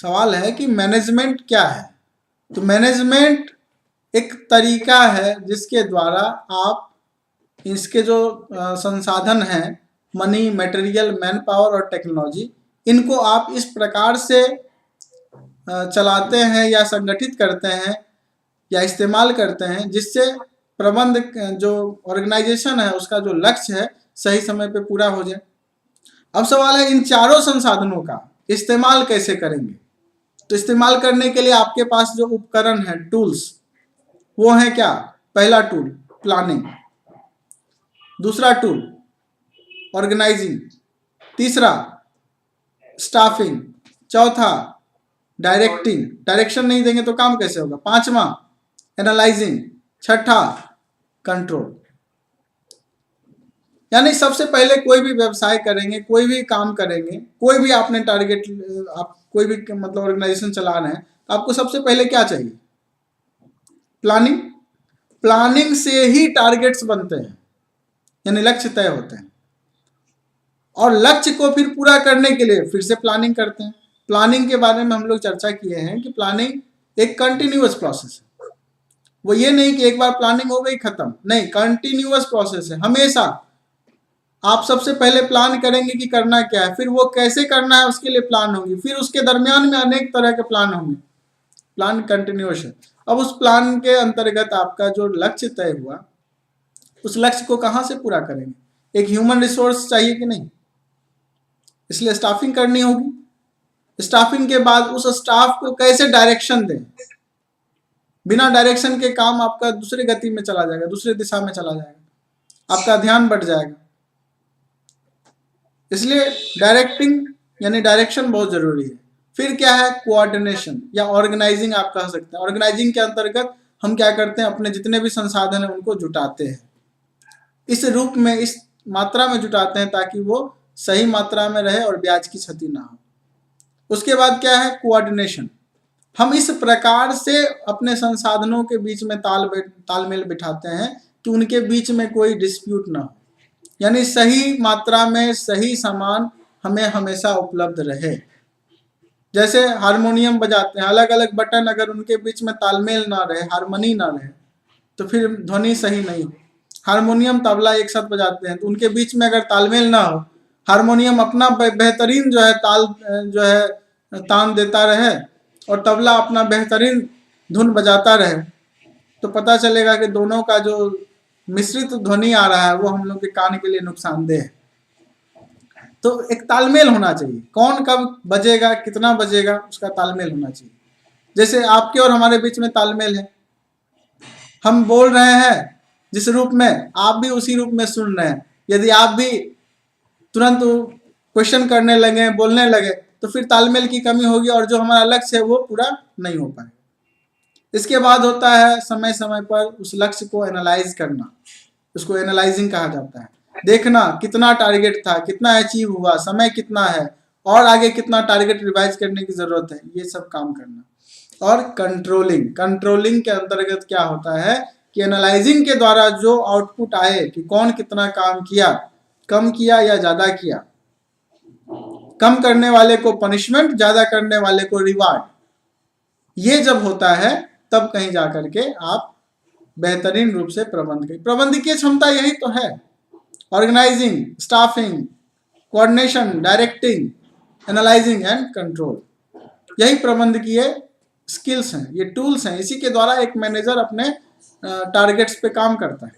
सवाल है कि मैनेजमेंट क्या है। तो मैनेजमेंट एक तरीका है जिसके द्वारा आप इसके जो संसाधन हैं, मनी, मटेरियल, मैन पावर और टेक्नोलॉजी, इनको आप इस प्रकार से चलाते हैं या संगठित करते हैं या इस्तेमाल करते हैं जिससे प्रबंध जो ऑर्गेनाइजेशन है उसका जो लक्ष्य है सही समय पे पूरा हो जाए। अब सवाल है इन चारों संसाधनों का इस्तेमाल कैसे करेंगे। तो इस्तेमाल करने के लिए आपके पास जो उपकरण है, टूल्स, वो है क्या? पहला टूल प्लानिंग, दूसरा टूल ऑर्गेनाइजिंग, तीसरा स्टाफिंग, चौथा डायरेक्टिंग, डायरेक्शन नहीं देंगे तो काम कैसे होगा, पांचवा एनालाइजिंग, छठा कंट्रोल। यानी सबसे पहले कोई भी व्यवसाय करेंगे, कोई भी काम करेंगे, कोई भी आपने टारगेट, आप कोई भी मतलब ऑर्गेनाइजेशन चला रहे हैं, तो आपको सबसे पहले क्या चाहिए? प्लानिंग। प्लानिंग से ही टारगेट्स बनते हैं, यानी लक्ष्य तय होते हैं, और लक्ष्य को फिर पूरा करने के लिए फिर से प्लानिंग करते हैं। प्लानिंग के बारे में हम लोग चर्चा किए हैं कि प्लानिंग एक कंटिन्यूअस प्रोसेस है। वो ये नहीं कि एक बार प्लानिंग हो गई खत्म, नहीं, कंटिन्यूअस प्रोसेस है। हमेशा आप सबसे पहले प्लान करेंगे कि करना क्या है, फिर वो कैसे करना है उसके लिए प्लान होगी, फिर उसके दरमियान में अनेक तरह के प्लान होंगे। प्लान कंटिन्यूअस है। अब उस प्लान के अंतर्गत आपका जो लक्ष्य तय हुआ, उस लक्ष्य को कहाँ से पूरा करेंगे? एक ह्यूमन रिसोर्स चाहिए कि नहीं, इसलिए स्टाफिंग करनी होगी। स्टाफिंग के बाद उस स्टाफ को कैसे डायरेक्शन दें। बिना डायरेक्शन के काम आपका दूसरी गति में चला जाएगा, दूसरी दिशा में चला जाएगा, आपका ध्यान बढ़ जाएगा। इसलिए डायरेक्टिंग यानी डायरेक्शन बहुत जरूरी है। फिर क्या है? कोऑर्डिनेशन या ऑर्गेनाइजिंग आप कह सकते हैं। ऑर्गेनाइजिंग के अंतर्गत हम क्या करते हैं, अपने जितने भी संसाधन हैं उनको जुटाते हैं, इस रूप में, इस मात्रा में जुटाते हैं ताकि वो सही मात्रा में रहे और ब्याज की क्षति ना हो। उसके बाद क्या है? कोऑर्डिनेशन। हम इस प्रकार से अपने संसाधनों के बीच में तालमेल बिठाते हैं कि उनके बीच में कोई डिस्प्यूट ना हो, यानी सही मात्रा में सही सामान हमें हमेशा उपलब्ध रहे। जैसे हारमोनियम बजाते हैं, अलग अलग बटन अगर उनके बीच में तालमेल ना रहे, हारमोनी ना रहे, तो फिर ध्वनि सही नहीं हो। हारमोनियम तबला एक साथ बजाते हैं तो उनके बीच में अगर तालमेल ना हो, हारमोनियम अपना बेहतरीन जो है ताल जो है तान देता रहे और तबला अपना बेहतरीन धुन बजाता रहे, तो पता चलेगा कि दोनों का जो मिश्रित ध्वनि आ रहा है वो हम लोग के कान के लिए नुकसानदेह है। तो एक तालमेल होना चाहिए, कौन कब बजेगा, कितना बजेगा, उसका तालमेल होना चाहिए। जैसे आपके और हमारे बीच में तालमेल है, हम बोल रहे हैं जिस रूप में, आप भी उसी रूप में सुन रहे हैं। यदि आप भी तुरंत क्वेश्चन करने लगे, बोलने लगे, तो फिर तालमेल की कमी होगी और जो हमारा लक्ष्य है वो पूरा नहीं हो पाएगा। इसके बाद होता है समय समय पर उस लक्ष्य को एनालाइज करना, उसको एनालाइजिंग कहा जाता है। देखना कितना टारगेट था, कितना अचीव हुआ, समय कितना है और आगे कितना टारगेट रिवाइज करने की जरूरत है, ये सब काम करना। और कंट्रोलिंग, कंट्रोलिंग के अंतर्गत क्या होता है कि एनालाइजिंग के द्वारा जो आउटपुट आए कि कौन कितना काम किया, कम किया या ज्यादा किया, कम करने वाले को पनिशमेंट, ज्यादा करने वाले को रिवार्ड, ये जब होता है तब कहीं जाकर के आप बेहतरीन रूप से प्रबंधकीय क्षमता यही तो है। Organizing, staffing, coordination, directing, analyzing and control, यही प्रबंधकीय स्किल्स हैं, ये टूल्स हैं। इसी के द्वारा एक मैनेजर अपने टारगेट्स पे काम करता है।